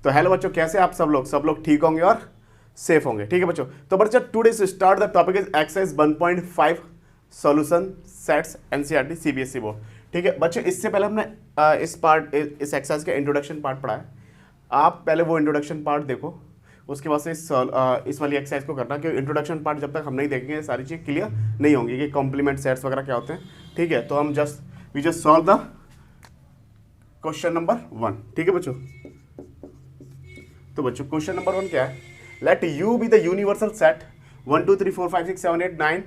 तो हेलो बच्चों, कैसे आप सब लोग ठीक होंगे और सेफ होंगे। ठीक है बच्चों, तो बच्चों today start the topic is exercise 1.5 solution sets NCERT CBSE board. ठीक है बच्चों, इससे पहले हमने इस एक्सरसाइज का इंट्रोडक्शन पार्ट पढ़ा है। आप पहले वो इंट्रोडक्शन पार्ट देखो, उसके बाद से इस वाली एक्सरसाइज को करना, क्योंकि इंट्रोडक्शन पार्ट जब तक हम नहीं देखेंगे सारी चीज़ क्लियर नहीं होंगी कि कॉम्प्लीमेंट सेट्स वगैरह क्या होते हैं। ठीक है, तो हम we just solve the question number 1। ठीक है बच्चों, तो बच्चों क्वेश्चन नंबर 1 क्या है, let you be the universal set 1 2 3 4 5 6 7 8 9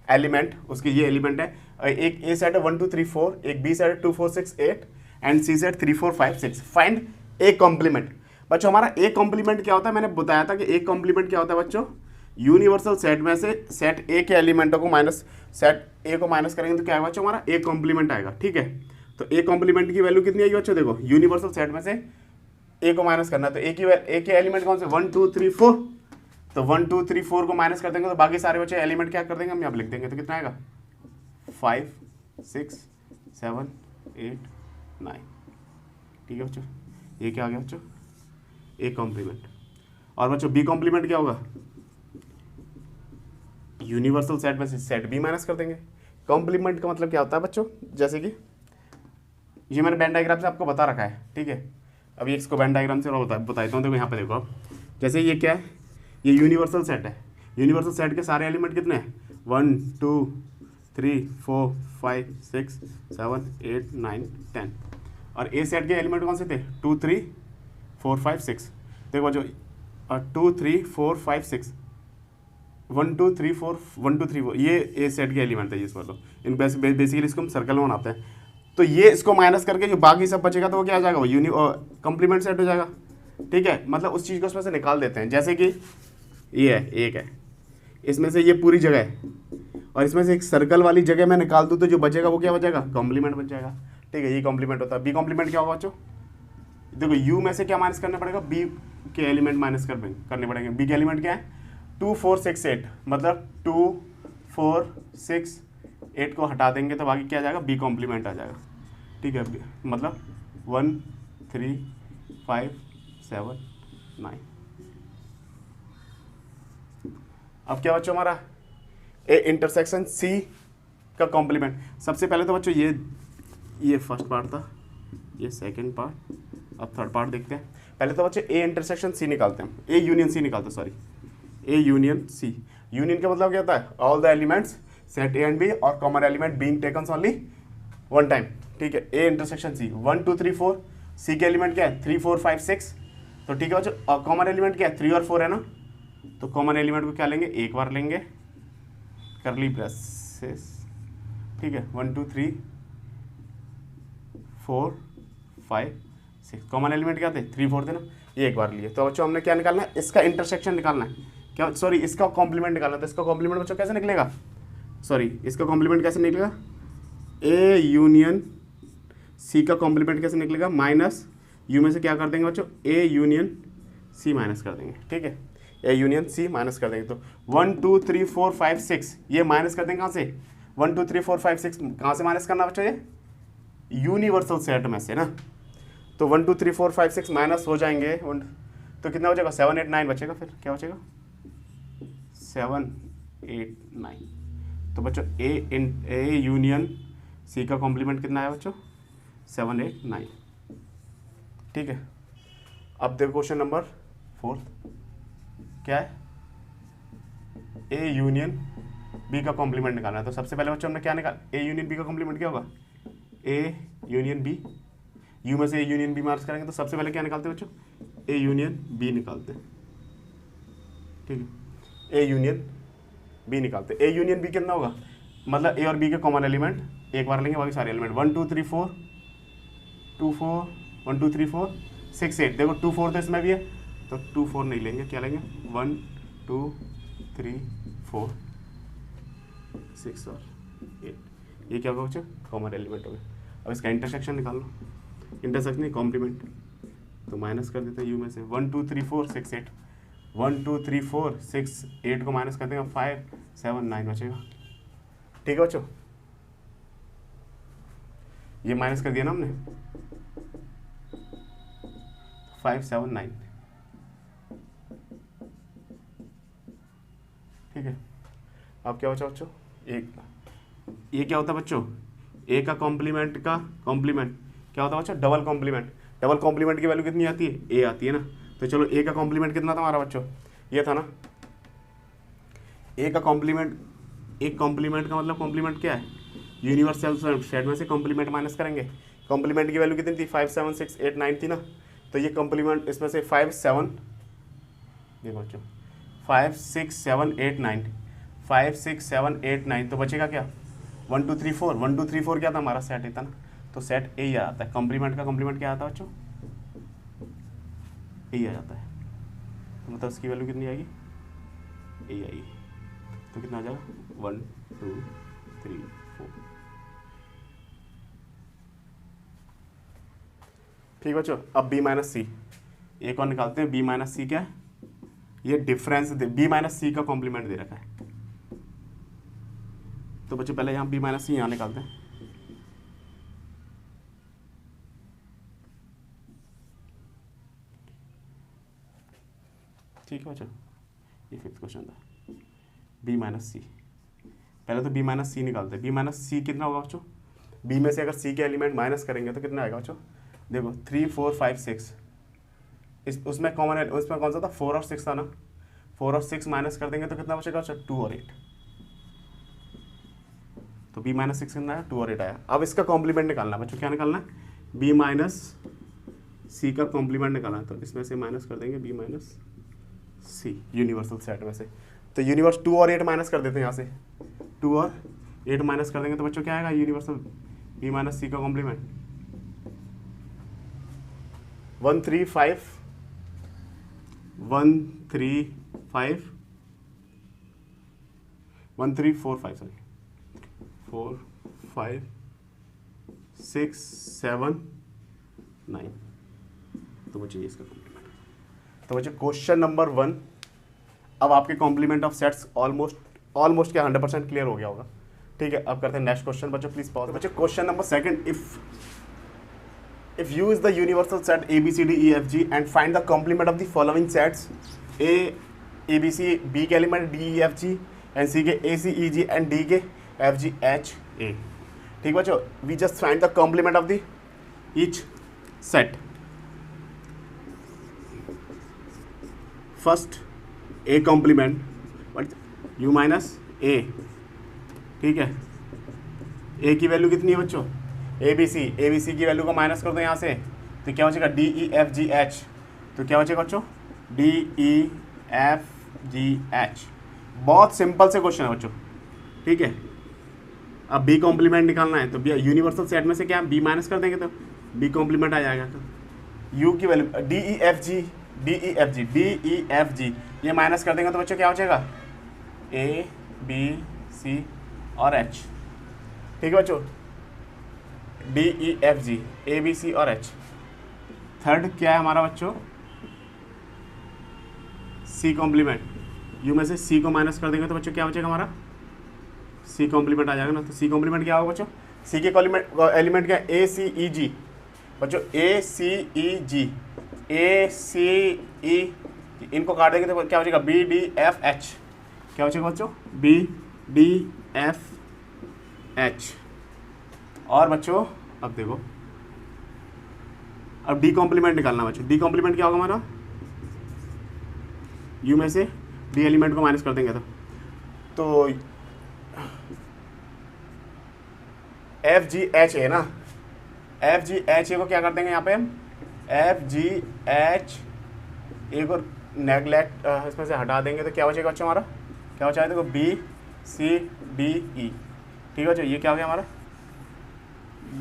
element, उसके ये एलिमेंट है। एक ए सेट है 1 2 3 4, एक बी सेट है 2 4 6 8 and C set 3 4 5 6। Find a complement. बच्चों हमारा ए कॉम्प्लीमेंट क्या होता है, मैंने बताया था कि ए कॉम्प्लीमेंट क्या होता है बच्चों, यूनिवर्सल सेट में से सेट ए के एलिमेंटों को सेट ए को माइनस करेंगे तो क्या आएगा बच्चों, हमारा ए कॉम्प्लीमेंट आएगा। ठीक है, तो ए कॉम्प्लीमेंट की वैल्यू कितनी आएगी बच्चों, देखो यूनिवर्सल सेट में से ए को माइनस करना है, तो ए के एलिमेंट कौन से 1 2 3 4, तो 1 2 3 4 को माइनस कर देंगे तो बाकी सारे बच्चे एलिमेंट क्या कर देंगे, हम यहाँ पे लिख देंगे, तो कितना आएगा 5 6 7 8 9। ठीक है बच्चों, ये क्या आ गया बच्चों, ए कॉम्प्लीमेंट। और बच्चों बी कॉम्प्लीमेंट क्या होगा, यूनिवर्सल सेट में से सेट बी माइनस कर देंगे। कॉम्प्लीमेंट का मतलब क्या होता है बच्चों, जैसे कि ये मैंने वेन डायग्राम से आपको बता रखा है। ठीक है, अभी इसको वेन डायग्राम से बताता हूँ। देखो यहाँ पे देखो आप, जैसे ये क्या है, ये यूनिवर्सल सेट है। यूनिवर्सल सेट के सारे एलिमेंट कितने हैं, 1 2 3 4 5 6 7 8 9 10। और ए सेट के एलिमेंट कौन से थे, 2 3 4 5 6। देखो जो 2 3 4 5 6 1 2 3 4 1 2 3 4 ये ए सेट के एलिमेंट है। इस मतलब इन बेसिकली इसको हम सर्कल में बनाते हैं। तो ये इसको माइनस करके जो बाकी सब बचेगा तो वो क्या आ जाएगा, वो कॉम्प्लीमेंट सेट हो जाएगा। ठीक है, मतलब उस चीज़ को उसमें से निकाल देते हैं। जैसे कि ये है, एक है, इसमें से ये पूरी जगह है और इसमें से एक सर्कल वाली जगह मैं निकाल दूँ तो जो बचेगा वो क्या बचेगा, कॉम्प्लीमेंट बच जाएगा। ठीक है, ये कॉम्प्लीमेंट होता है। बी कॉम्प्लीमेंट क्या होगा बच्चों, देखो यू में से क्या माइनस करना पड़ेगा, बी के एलिमेंट माइनस करने पड़ेंगे। बी के एलिमेंट क्या है, 2 4 6 8, मतलब 2 4 6 8 को हटा देंगे तो बाकी क्या आ जाएगा, बी कॉम्प्लीमेंट आ जाएगा। ठीक है, मतलब 1 3 5 7 9। अब क्या बच्चों हमारा ए इंटरसेक्शन सी का कॉम्प्लीमेंट। सबसे पहले तो बच्चों ये फर्स्ट पार्ट था, ये सेकंड पार्ट, अब थर्ड पार्ट देखते हैं। पहले तो बच्चे ए इंटरसेक्शन सी निकालते हैं, ए यूनियन सी निकालते हैं, sorry A union C. Union का मतलब क्या होता है, all the elements set A and B और common element being taken only one time. ठीक है, ए इंटरसेक्शन सी 1 2 3 4, सी के एलिमेंट क्या है 3 4 5 6। तो ठीक है बच्चों, और कॉमन एलिमेंट क्या है 3 और 4 है ना, तो कॉमन एलिमेंट को क्या लेंगे, एक बार लेंगे, करली ब्रेसेस। ठीक है, 1 2 3 4 5 6, कॉमन एलिमेंट क्या थे 3 4 थे ना, ये एक बार लिए। तो बच्चों हमने क्या निकालना है, इसका इंटरसेक्शन निकालना है, क्या सॉरी इसका कॉम्प्लीमेंट निकालना है। तो इसका कॉम्प्लीमेंट बच्चों कैसे निकलेगा, सॉरी इसका कॉम्प्लीमेंट कैसे निकलेगा, ए यूनियन सी का कॉम्प्लीमेंट कैसे निकलेगा, माइनस यू में से क्या कर देंगे बच्चों, ए यूनियन सी माइनस कर देंगे। ठीक है, ए यूनियन सी माइनस कर देंगे। तो 1 2 3 4 5 6 ये माइनस कर देंगे कहाँ से, 1 2 3 4 5 6 कहाँ से माइनस करना बच्चों, ये यूनिवर्सल सेट में से ना। तो 1 2 3 4 5 6 माइनस हो जाएंगे, तो कितना बचेगा 7 8 9 बचेगा। फिर क्या बचेगा 7 8 9। तो बच्चों ए यूनियन सी का कॉम्प्लीमेंट कितना है बच्चों, 7 8 9। ठीक है, अब देखो क्वेश्चन नंबर 4 क्या है, ए यूनियन बी का कॉम्प्लीमेंट निकालना है। तो सबसे पहले बच्चों हमने क्या निकाला, ए यूनियन बी का कॉम्प्लीमेंट क्या होगा, ए यूनियन बी, यू में से ए यूनियन बी मार्क्स करेंगे तो सबसे पहले क्या निकालते हैं बच्चों, ए यूनियन बी निकालते हैं। ठीक है, ए यूनियन बी निकालते हैं। ए यूनियन बी कितना होगा, मतलब ए और बी के कॉमन एलिमेंट एक बार लेंगे, बाकी सारे एलिमेंट 1 2 3 4 2 4 1 2 3 4 6 8। देखो 2 4 तो इसमें भी है, तो 2 4 नहीं लेंगे, क्या लेंगे 1 2 3 4 6 और 8। ये क्या होगा बच्चों, कॉमन एलिमेंट हो गया। अब इसका इंटरसेक्शन निकाल लो, इंटरसेक्शन नहीं कॉम्प्लीमेंट, तो माइनस कर देते हैं यू में से 1 2 3 4 6 8, 1 2 3 4 6 8 को माइनस कर देंगे 5 7 9 बचेगा। ठीक है बच्चों, ये माइनस कर दिया ना हमने, 579, ठीक है। अब क्या बचा बच्चों, एक, ये क्या होता है बच्चों, ए का कॉम्प्लीमेंट का कॉम्प्लीमेंट क्या होता है बच्चों, डबल कॉम्प्लीमेंट। डबल कॉम्प्लीमेंट की वैल्यू कितनी आती है, ए आती है ना। तो चलो ए का कॉम्प्लीमेंट कितना था हमारा बच्चों, ये था ना। ए का कॉम्प्लीमेंट, एक कॉम्प्लीमेंट का मतलब कॉम्प्लीमेंट क्या है, यूनिवर्सल सेट में से कॉम्प्लीमेंट माइनस करेंगे। कॉम्प्लीमेंट की वैल्यू कितनी थी, 5 7 6 8 9 थी ना। तो ये कॉम्प्लीमेंट इसमें से 5 7, देखो बच्चों 5 6 7 8 9, 5 6 7 8 9, तो बचेगा क्या 1 2 3 4, 1 2 3 4 क्या था हमारा सेट ही था ना। तो सेट ए ही आता है, कॉम्प्लीमेंट का कॉम्प्लीमेंट क्या आता है बच्चों, ए आ जाता है। तो मतलब उसकी वैल्यू कितनी आएगी, ए आएगी। तो कितना आ जाएगा 1 2 3 4, ठीक बच्चों। अब बी माइनस सी, एक और निकालते हैं। बी माइनस सी क्या है, ये डिफरेंस बी माइनस सी का कॉम्प्लीमेंट दे रखा है। तो बच्चों पहले यहाँ बी माइनस सी यहाँ निकालते हैं। ठीक है बच्चों, ये 5th क्वेश्चन था, बी माइनस सी। पहले तो बी माइनस सी निकालते हैं। बी माइनस सी कितना होगा बच्चों, बी में से अगर सी के एलिमेंट माइनस करेंगे तो कितना आएगा बच्चों, देखो 3 4 5 6, इस उसमें कॉमन है, उसमें कौन सा था 4 और 6 था ना। 4 और 6 माइनस कर देंगे तो कितना बचेगा बच्चों, 2 और 8। तो बी माइनस 6 कितना आया, 2 और 8 आया। अब इसका कॉम्प्लीमेंट निकालना है बच्चों, क्या निकालना है, बी माइनस सी का कॉम्प्लीमेंट निकालना है। तो इसमें से माइनस कर देंगे बी माइनस सी यूनिवर्सल सेट में से। तो यूनिवर्स 2 और 8 माइनस कर देते हैं यहाँ से, 2 और 8 माइनस कर देंगे तो बच्चों क्या आएगा, यूनिवर्सल बी माइनस सी का कॉम्प्लीमेंट 1 3 5 1 3 5 1 3 4 5 सॉरी 4 5 6 7 9। तो बच्चों ये इसका कॉम्प्लीमेंट। तो बच्चों क्वेश्चन नंबर 1, अब आपके कॉम्प्लीमेंट ऑफ सेट्स ऑलमोस्ट क्या 100% क्लियर हो गया होगा। ठीक है, अब करते हैं नेक्स्ट क्वेश्चन बच्चों, प्लीज पॉज। बच्चों question number 2, if U is the universal set A B C D E F G and find the complement of the following sets A B C, B के element D E F G and C के A C E G and D के F G H A। ठीक बच्चों, we just find the complement of the each set। First A compliment but U minus A, ठीक है। A की value कितनी है बच्चों, ABC की वैल्यू को माइनस कर दो यहाँ से, तो क्या बचेगा D E F G H। तो क्या बचेगा बच्चों, D E F G H। बहुत सिंपल से क्वेश्चन है बच्चों, ठीक है। अब B कॉम्प्लीमेंट निकालना है, तो B यूनिवर्सल सेट में से क्या B माइनस कर देंगे तो B कॉम्प्लीमेंट आ जाएगा। तो U की value D E F G ये माइनस कर देंगे तो बच्चों क्या बचेगा A B C और H। ठीक है बच्चों, D E F G A B C और H। थर्ड क्या है हमारा बच्चों, C कॉम्प्लीमेंट। U में से C को माइनस कर देंगे तो बच्चों क्या बचेगा हमारा C कॉम्प्लीमेंट आ जाएगा ना। तो C कॉम्प्लीमेंट क्या होगा बच्चों, C के एलिमेंट क्या A C E G बच्चों, A C E G A C E, इनको काट देंगे तो क्या बचेगा B D F H। क्या बचेगा बच्चों B D F H। और बच्चों अब देखो, अब D कॉम्प्लीमेंट निकालना बच्चों। D कॉम्प्लीमेंट क्या होगा हमारा, U में से D एलिमेंट को माइनस कर देंगे तो F G H A ना। F G H A को क्या कर देंगे यहाँ पे हम, F G H A को नेगलेक्ट इसमें से हटा देंगे तो क्या बचेगा बच्चों हमारा, क्या बचा है देखो B C D E। ठीक है बच्चों, ये क्या हो गया हमारा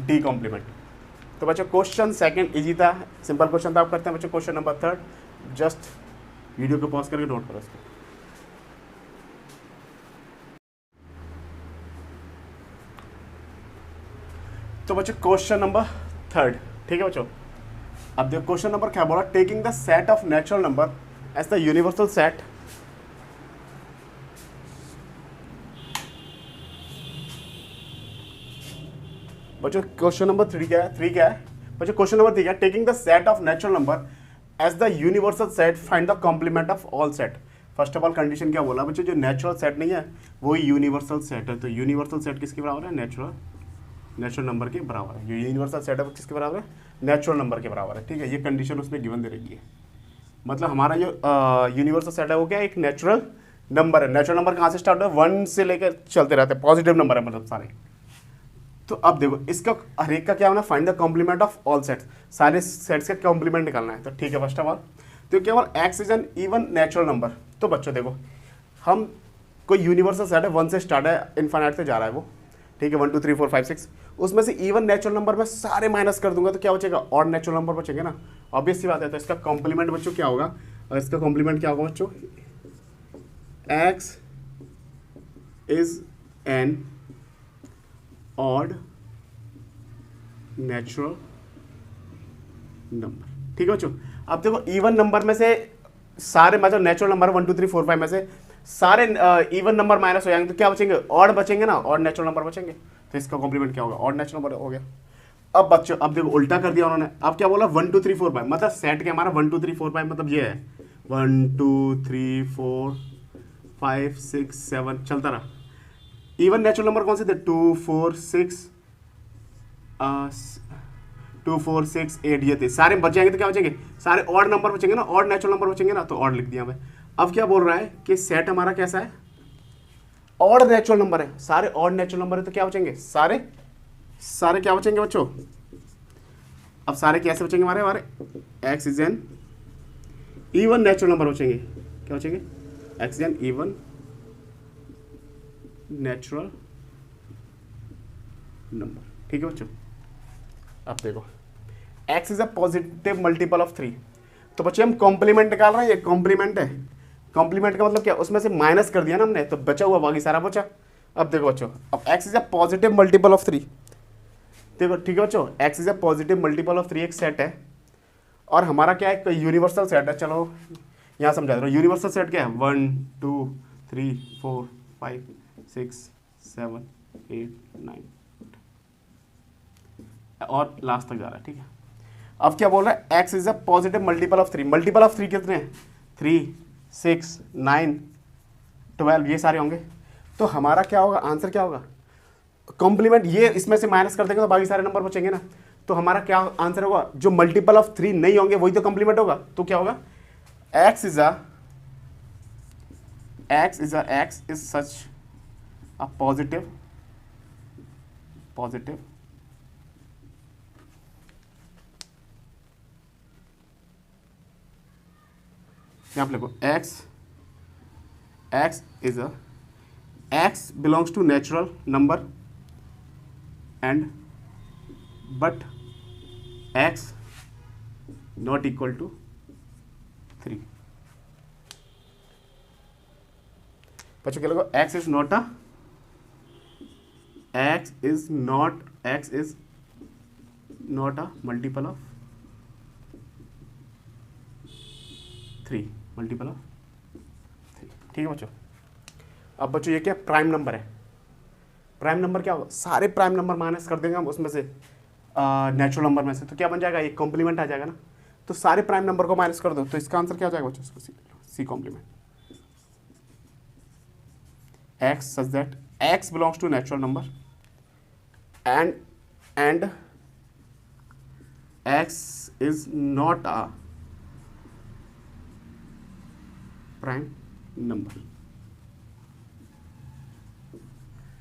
D कॉम्प्लीमेंट। तो बच्चों क्वेश्चन 2 इजी था, सिंपल क्वेश्चन था। आप करते हैं बच्चों क्वेश्चन नंबर 3, जस्ट वीडियो को पॉज करके नोट करो इसको। तो बच्चों क्वेश्चन नंबर 3, ठीक है बच्चों। अब देखो क्वेश्चन नंबर क्या बोला, taking the set of natural number as the universal set बच्चों। क्वेश्चन नंबर 3 क्या है, बच्चों क्वेश्चन नंबर 3 क्या है, taking the set of natural number as the universal set find the complement of all set. First of all condition क्या बोला बच्चों, जो नेचुरल सेट नहीं है वही यूनिवर्सल सेट है। तो यूनिवर्सल सेट किसके बराबर है, नेचुरल नंबर के बराबर है। जो यूनिवर्सल सेट है वो किसके बराबर है, नेचुरल नंबर के बराबर है। ठीक है, ये कंडीशन उसमें गिवन दे रही है। मतलब हमारा जो यूनिवर्सल सेट है वो क्या है, एक नेचुरल नंबर है। नेचुरल नंबर कहाँ से स्टार्ट है, 1 से लेकर चलते रहते हैं, पॉजिटिव नंबर है मतलब सारे। तो अब देखो इसका हर एक का क्या होना, find the complement of all sets, सारे सेट्स का कॉम्प्लीमेंट निकालना है। तो ठीक है, फर्स्ट ऑफ ऑल तो केवल x is an even natural number. तो बच्चों देखो हम कोई यूनिवर्सल सेट है, 1 से स्टार्ट है, इनफाइनाइट से जा रहा है वो। ठीक है, 1 2 3 4 5 6, उसमें से इवन नेचुरल नंबर में सारे माइनस कर दूंगा तो क्या बचेगा, ऑड नेचुरल नंबर बचेंगे ना, ऑब्वियस सी बात है। तो इसका कॉम्प्लीमेंट बच्चों क्या होगा, और इसका कॉम्प्लीमेंट क्या होगा बच्चों, x is an odd natural number. ठीक है बच्चों, अब देखो इवन नंबर में से सारे मतलब नेचुरल नंबर 1 2 3 4 5 में से सारे इवन नंबर माइनस हो जाएंगे तो क्या बचेंगे, ऑड बचेंगे ना, ऑड नेचुरल नंबर बचेंगे। तो इसका कॉम्प्लीमेंट क्या होगा, ऑड नेचुरल नंबर हो गया। अब बच्चों अब देखो उल्टा कर दिया उन्होंने, अब क्या बोला 1 2 3 4 5, मतलब सेट के हमारा 1 2 3 4 5 मतलब ये है 1 2 3 4 5 6 7 चलता रहा। इवन नेचुरल नंबर कौन से थे, 2 4 6 2 4 6 8 ये थे, सारे बच जाएंगे तो क्या बचेंगे, सारे ऑड नंबर बचेंगे ना, ऑड नेचुरल नंबर बचेंगे ना, तो ऑड लिख दिया मैं। अब क्या बोल रहा है कि सेट हमारा कैसा है, ऑड नेचुरल नंबर है, सारे ऑड नेचुरल नंबर है तो क्या बचेंगे, सारे क्या बचेंगे बच्चों। अब सारे कैसे बचेंगे हमारे x is an even natural number बचेंगे, क्या बचेंगे, x is an even natural number. ठीक है बच्चों, अब देखो x is a positive multiple of 3। तो बच्चों हम कॉम्प्लीमेंट निकाल रहे हैं, ये कॉम्प्लीमेंट है। कॉम्प्लीमेंट का मतलब क्या, उसमें से माइनस कर दिया ना हमने तो बचा हुआ बाकी सारा बचा। अब देखो बच्चों, अब x is a positive multiple of 3। देखो ठीक है बच्चों, x is a positive multiple of 3 एक सेट है, और हमारा क्या है, यूनिवर्सल सेट है। चलो यहाँ समझा दे रहा हूँ, यूनिवर्सल सेट क्या है, 1 2 3 4 5 6 7 8 9 और लास्ट तक जा रहा है। ठीक है, अब क्या बोल रहा है, x is a positive multiple of 3। Multiple of 3 कितने हैं, 3 6 9 12 ये सारे होंगे। तो हमारा क्या होगा, आंसर क्या होगा, कॉम्प्लीमेंट ये इसमें से माइनस कर देंगे तो बाकी सारे नंबर बचेंगे ना। तो हमारा क्या आंसर होगा, जो मल्टीपल ऑफ 3 नहीं होंगे वही तो कॉम्प्लीमेंट होगा। तो क्या होगा, x is such a positive यहाँ पे लिखो x belongs to natural number and but x not equal to 3। बच्चों क्या लिखो, x is not a multiple of 3 multiple of 3। ठीक है बच्चों, अब बच्चों ये क्या प्राइम नंबर है। प्राइम नंबर क्या होगा, सारे प्राइम नंबर माइनस कर देंगे हम उसमें से नेचुरल नंबर में से, तो क्या बन जाएगा, ये कॉम्प्लीमेंट आ जाएगा ना। तो सारे प्राइम नंबर को माइनस कर दो तो इसका आंसर क्या हो जाएगा बच्चों, C complement. X such that X belongs to natural number and X is not a prime number.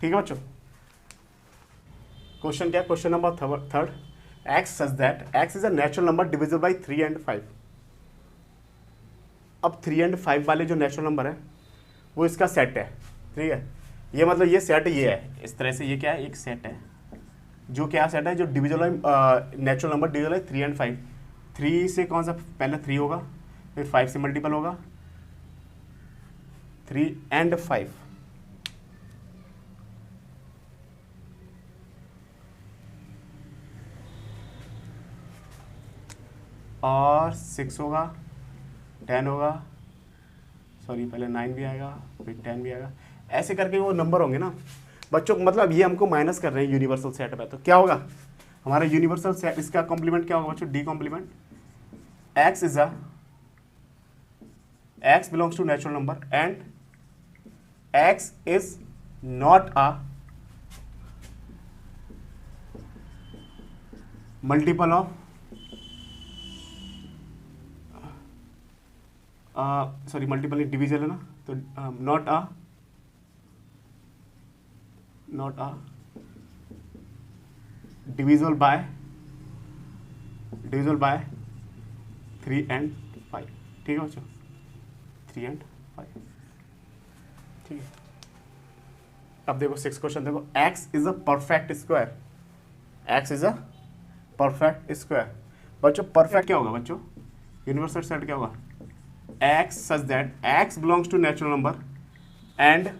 ठीक है बच्चों, क्वेश्चन क्या है, question number 3, X such that X is a natural number divisible by 3 and 5। अब 3 and 5 वाले जो natural number है वो इसका सेट है। ठीक है, ये मतलब ये सेट ये है, इस तरह से ये क्या है, एक सेट है जो क्या सेट है, जो डिविजिबल नेचुरल नंबर डिविजिबल है 3 and 5। 3 से कौन सा पहले 3 होगा, फिर 5 से मल्टीपल होगा, 3 and 5। और 6 होगा, 10 होगा, सॉरी पहले 9 भी आएगा फिर 10 भी आएगा, ऐसे करके वो नंबर होंगे ना बच्चों। मतलब ये हमको माइनस कर रहे हैं यूनिवर्सल सेट में, तो क्या होगा हमारा यूनिवर्सल सेट, इसका कॉम्प्लीमेंट क्या होगा बच्चों, D complement. x belongs to natural number and x is not a multiple of multiple division है ना, तो not a divisible by 3 and 5। ठीक है बच्चों, 3 and 5। ठीक है, अब देखो 6 क्वेश्चन देखो, x is a perfect square, x is a perfect square. बच्चों परफेक्ट क्या होगा बच्चों, यूनिवर्सल सेट क्या होगा, x such that x belongs to natural number and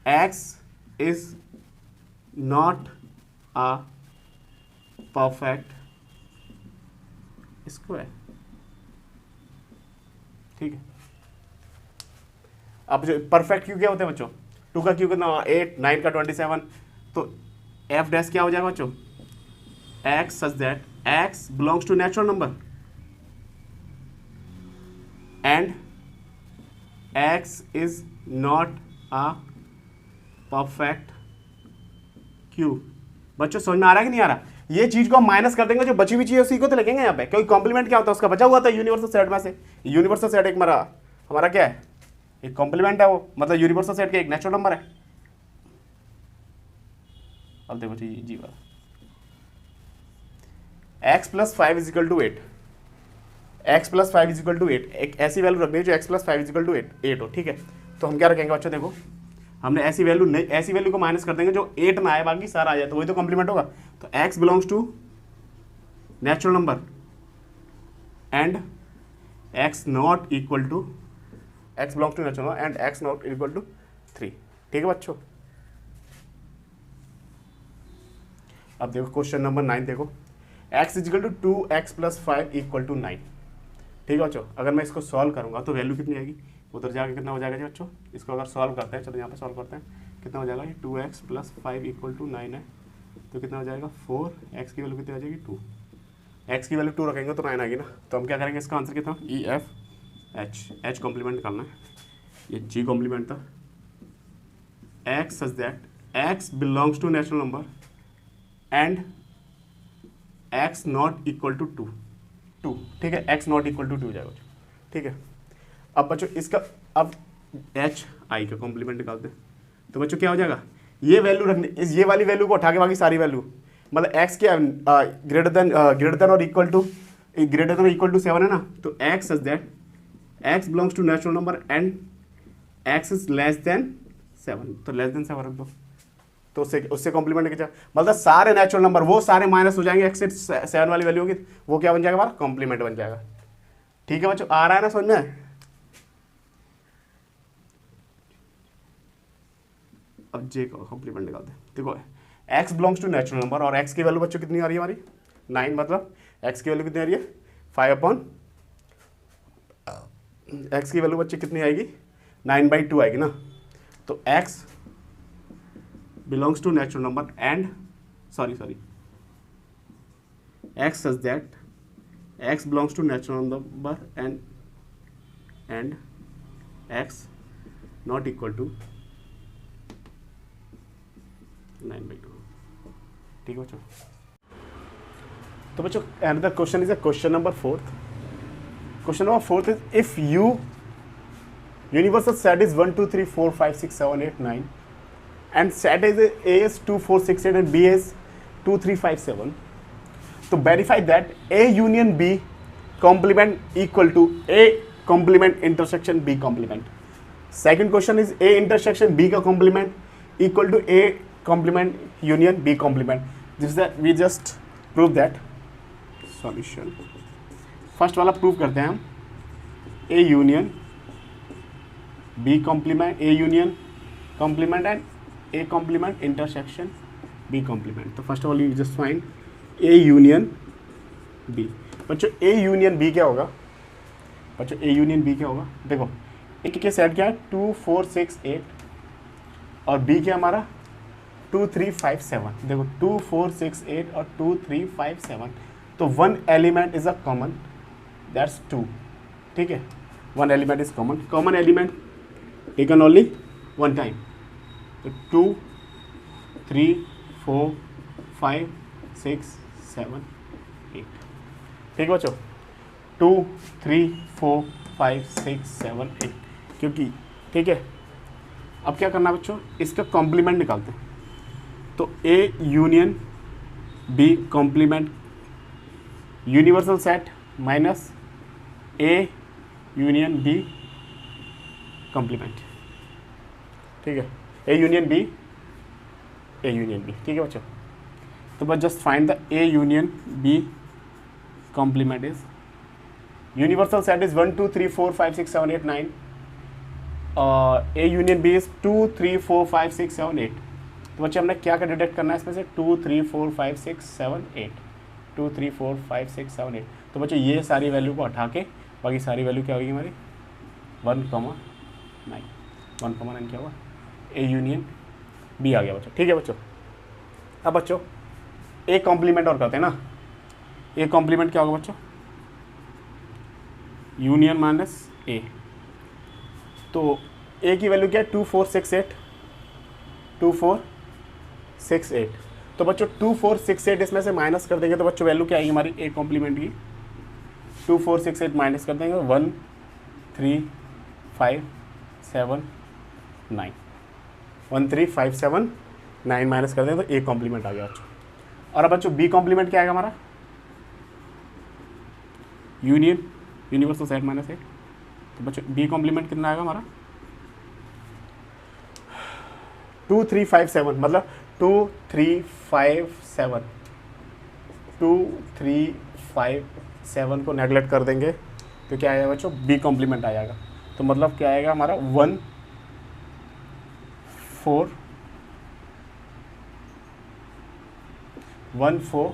x is not a perfect square। ठीक है, अब जो परफेक्ट क्यू क्या होते हैं बच्चों, 2 का क्यू कितना होगा 8, 9 का 27, तो f डैश क्या हो जाएगा बच्चों, x such that x belongs to natural number and x is not a perfect cube। बच्चों समझ में आ रहा है कि नहीं आ रहा, ये चीज को हम माइनस कर देंगे, जो बची हुई चीज उसी को तो लिखेंगे यहाँ पे, क्योंकि कॉम्प्लीमेंट क्या होता है उसका बचा हुआ था यूनिवर्सल सेट में से। यूनिवर्सल सेट एक हमारा क्या है, एक कॉम्प्लीमेंट है वो, मतलब यूनिवर्सल सेट का एक नेचुरल नंबर है। अब देखो जी वाला x + 5 = 8, x + 5 = 8, एक ऐसी वैल्यू रखनी है जो x + 5 = 8 हो। ठीक है, तो हम क्या रखेंगे बच्चों, देखो हमने ऐसी वैल्यू को माइनस कर देंगे जो 8 ना आए, बाकी सारा आ जाए, तो वही तो कॉम्प्लीमेंट होगा। तो x belongs to natural number and x not equal to x not equal to 3। ठीक है बच्चों, अब देखो क्वेश्चन नंबर 9 देखो, x = 2x + 5 = 9। ठीक है बच्चों, अगर मैं इसको सॉल्व करूंगा तो वैल्यू कितनी आएगी, उधर जाके कितना हो जाएगा जी बच्चों, इसको अगर सॉल्व करते हैं, चलो यहाँ पे सॉल्व करते हैं, कितना हो जाएगा, 2x + 5 = 9 है, तो कितना हो जाएगा 4, x की वैल्यू कितनी आ जाएगी 2, x की वैल्यू 2 रखेंगे तो 9 आएगी ना। तो हम क्या करेंगे, इसका आंसर कितना, h कॉम्प्लीमेंट निकालना है, ये g कॉम्प्लीमेंट था, x such that x belongs to natural number and x not equal to 2। ठीक है, x नॉट इक्वल टू 2 जाएगा। ठीक है, अब बच्चों इसका अब h i का कॉम्प्लीमेंट निकालते हैं, तो बच्चों क्या हो जाएगा, ये वैल्यू रखने, ये वाली वैल्यू को उठा के बाकी सारी वैल्यू, मतलब x क्या ग्रेटर देन और इक्वल टू 7 है ना, तो x such that x belongs to natural number and x is less than 7, तो लेस देन 7 रख दो, तो उससे कॉम्प्लीमेंट लेके जाओ, मतलब सारे नेचुरल नंबर वो सारे माइनस हो जाएंगे, x से 7 वाली वैल्यू होगी, वो क्या बन जाएगा हमारा, कॉम्प्लीमेंट बन जाएगा। ठीक है बच्चों, आ रहा है ना समझ में। अब j का कॉम्प्लीमेंट निकालते हैं, देखो x belongs to natural number और x की वैल्यू बच्चों कितनी आ रही है हमारी 9, मतलब x की वैल्यू कितनी आ रही है 5 x की वैल्यू बच्चे कितनी आएगी 9/2 आएगी ना। तो x belongs to natural number and x such that x belongs to natural number and x not equal to 9/2। ठीक है बच्चों, तो बच्चों another question is a question number 4th। Question number 4th is if universal set is 1 2 3 4 5 6 7 8 9 and set is A is 2 4 6 8 and B is 2 3 5 7, तो verify that A union B complement equal to A complement intersection B complement। Second question is A intersection B का complement equal to A complement union B complement। This is that we just prove that solution। First वाला prove करते हैं हम, A union B complement, A union complement and A complement intersection B complement। तो first of all you just find A union B। बच्चों A union B क्या होगा, बच्चों A union B क्या होगा, देखो एक के सेट क्या है 2 4 6 8 और B क्या हमारा 2 3 5 7। देखो 2 4 6 8 और 2 3 5 7, तो one element is a common, that's 2, ठीक है, one element is common, common element taken only one time, तो 2 3 4 5 6 7 8, ठीक है बच्चों, 2 3 4 5 6 7 8, क्योंकि ठीक है। अब क्या करना है बच्चों, इसका कॉम्प्लीमेंट निकालते हैं, तो A union B complement, universal set minus A union B complement, ठीक है, A union B, A union B, ठीक है बच्चों। तो बस just find the A union B complement is, universal set is 1 2 3 4 5 6 7 8 9, A union B is 2 3 4 5 6 7 8। तो बच्चे हमने क्या क्या डिटेक्ट करना है इसमें से, 2 3 4 5 6 7 8, 2 3 4 5 6 7 8। तो बच्चे ये सारी वैल्यू को हटा के बाकी सारी वैल्यू क्या होगी हमारी 1, 9, 1, 9 क्या हुआ, ए यूनियन बी आ गया बच्चों, ठीक है बच्चों। अब बच्चों ए कॉम्प्लीमेंट और करते हैं ना, ए कॉम्प्लीमेंट क्या होगा बच्चों, यूनियन माइनस ए, तो ए की वैल्यू क्या है 2 4 6 8, 2 4 6 8। तो बच्चों 2 4 6 8 इसमें से माइनस कर देंगे तो बच्चों वैल्यू क्या आएगी हमारी ए कॉम्प्लीमेंट की, 2 4 6 8 माइनस कर देंगे 1 3 5 7 9, 1 3 5 7 9 माइनस कर देंगे तो ए कॉम्प्लीमेंट आ गया बच्चों। और अब बच्चों बी कॉम्प्लीमेंट क्या आएगा हमारा, यूनियन यूनिवर्सल सेट माइनस 8, तो बच्चों बी कॉम्प्लीमेंट कितना आएगा हमारा 2 3 5 7, मतलब 2 3 5 7, 2 3 5 7 को नेगलेक्ट कर देंगे तो क्या आएगा बच्चों बी कॉम्प्लीमेंट आ जाएगा। तो मतलब क्या आएगा हमारा 1 4 1 4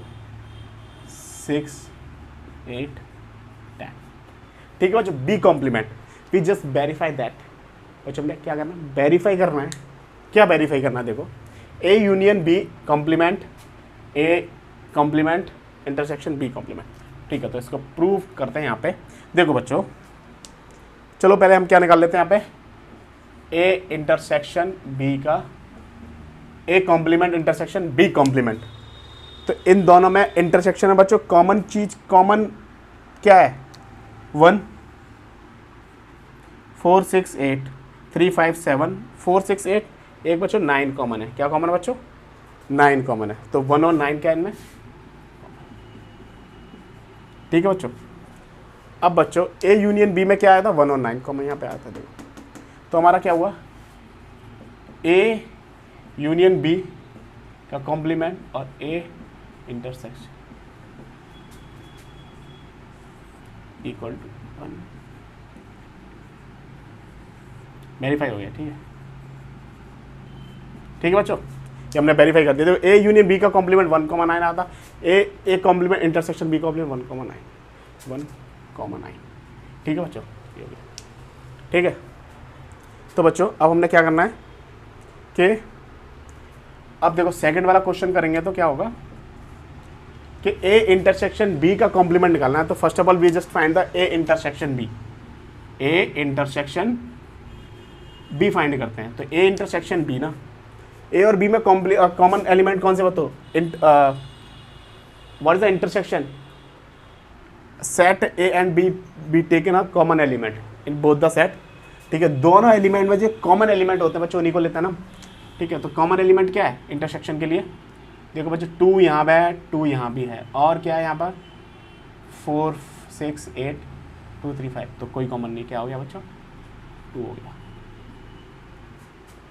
6 8 10, ठीक है बच्चों, B complement. We just verify that, बच्चों हमने क्या करना है, वेरीफाई करना है, क्या वेरीफाई करना है, देखो A union B complement, A complement intersection B complement, ठीक है। तो इसको प्रूव करते हैं यहाँ पे, देखो बच्चों, चलो पहले हम क्या निकाल लेते हैं यहाँ पे, ए इंटरसेक्शन बी का, A complement intersection B complement. तो इन दोनों में इंटरसेक्शन है बच्चों, कॉमन चीज, कॉमन क्या है 1 4 6 8 3 5 7 4 6 8, एक बच्चों 9 कॉमन है, क्या कॉमन है बच्चों 9 कॉमन है, तो 1 और 9 क्या है इनमें, ठीक है बच्चों। अब बच्चों ए यूनियन बी में क्या आया था 1 और 9 कॉमन यहाँ पे आया था, देखो तो हमारा क्या हुआ, ए यूनियन बी का कॉम्प्लीमेंट और A intersection equal to 1, verify हो गया, ठीक है, ठीक है बच्चों, ये हमने वेरीफाई कर दिया। देखो ए यूनियन बी का कॉम्प्लीमेंट 1,9 आता, A complement intersection B complement 1,9, ठीक है बच्चों, ये हो गया, ठीक है। तो बच्चों अब हमने क्या करना है कि अब देखो सेकंड वाला क्वेश्चन करेंगे तो क्या होगा कि ए इंटरसेक्शन बी का कॉम्प्लीमेंट निकालना है। तो first of all we just find the A intersection B, A intersection B find करते हैं। तो ए इंटरसेक्शन बी ना, ए और बी में कॉमन एलिमेंट कौन से बताओ, what is the intersection, set A and be taken a common element in both the set, ठीक है। दोनों एलिमेंट में जो कॉमन एलिमेंट होते हैं बच्चों उन्हीं को लेता है ना, ठीक है। तो कॉमन एलिमेंट क्या है इंटरसेक्शन के लिए, देखो बच्चों 2 यहाँ पे है, 2 यहाँ भी है, और क्या है यहाँ पर 4 6 8 2 3 5, तो कोई कॉमन नहीं, क्या हो गया बच्चों 2 हो गया।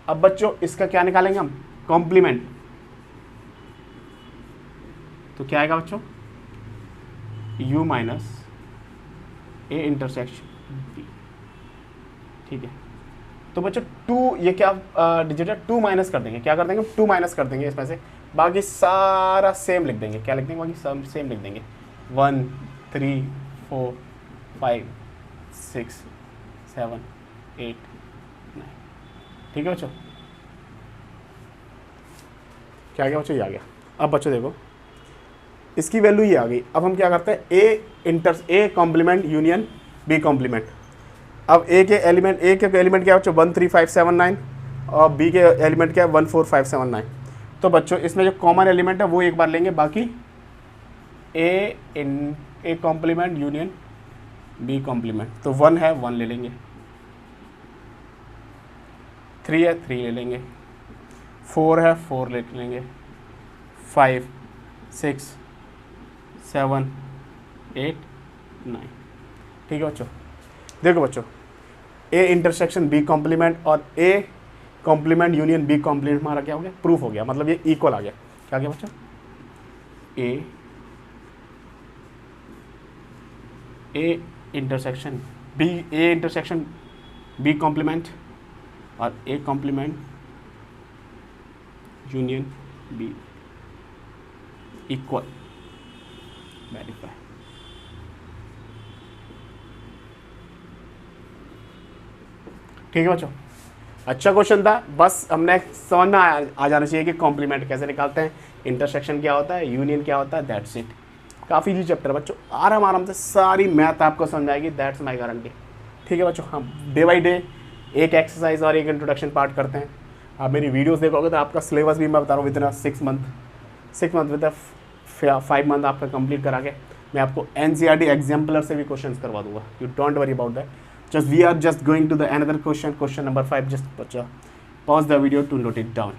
अब बच्चों इसका क्या निकालेंगे हम, कॉम्प्लीमेंट, तो क्या आएगा बच्चों u minus A intersection B, ठीक है। तो बच्चों 2 ये क्या डिजिट है, 2 माइनस कर देंगे, क्या कर देंगे 2 माइनस कर देंगे इसमें से, बाकी सारा सेम लिख देंगे, क्या लिख देंगे बाकी सब सेम लिख देंगे, 1 3 4 5 6 7 8 9, ठीक है बच्चों, क्या आ गया बच्चों, ये आ गया। अब बच्चों देखो इसकी वैल्यू ये आ गई। अब हम क्या करते हैं, A complement union B complement. अब ए के एलिमेंट क्या है बच्चों 13579 और बी के एलिमेंट क्या है 14579। तो बच्चों इसमें जो कॉमन एलिमेंट है वो एक बार लेंगे, बाकी A complement union B complement. तो 1 है 1 ले लेंगे, 3 है 3 ले लेंगे, 4 है 4 ले लेंगे, 5 6 7 8 9। ठीक है बच्चों, देखो बच्चों ए इंटरसेक्शन बी कॉम्प्लीमेंट और A complement union B complement हमारा क्या हो गया, प्रूफ हो गया, मतलब ये इक्वल आ गया। क्या गया बच्चों, ए इंटरसेक्शन बी कॉम्प्लीमेंट और A complement union B equal, verify. ठीक है बच्चों, अच्छा क्वेश्चन था, बस हमने समझ में आ जाना चाहिए कि कॉम्प्लीमेंट कैसे निकालते हैं, इंटरसेक्शन क्या होता है, यूनियन क्या होता है, दैट्स इट। काफ़ी इजी चैप्टर है बच्चों, आराम से सारी मैथ आपको समझ आएगी, दैट्स माय गारंटी। ठीक है बच्चों, हम डे बाई डे एक एक्सरसाइज और एक इंट्रोडक्शन पार्ट करते हैं। आप मेरी वीडियोस देखोगे तो आपका सिलेबस भी मैं बता रहा हूँ विद 6 मंथ विद 5 मंथ आपका कंप्लीट करा के मैं आपको NCERT एग्जाम्पलर से भी क्वेश्चंस करवा दूंगा। You don't worry about that, just we are just going to the another question number 5. Just pause the video to note it down.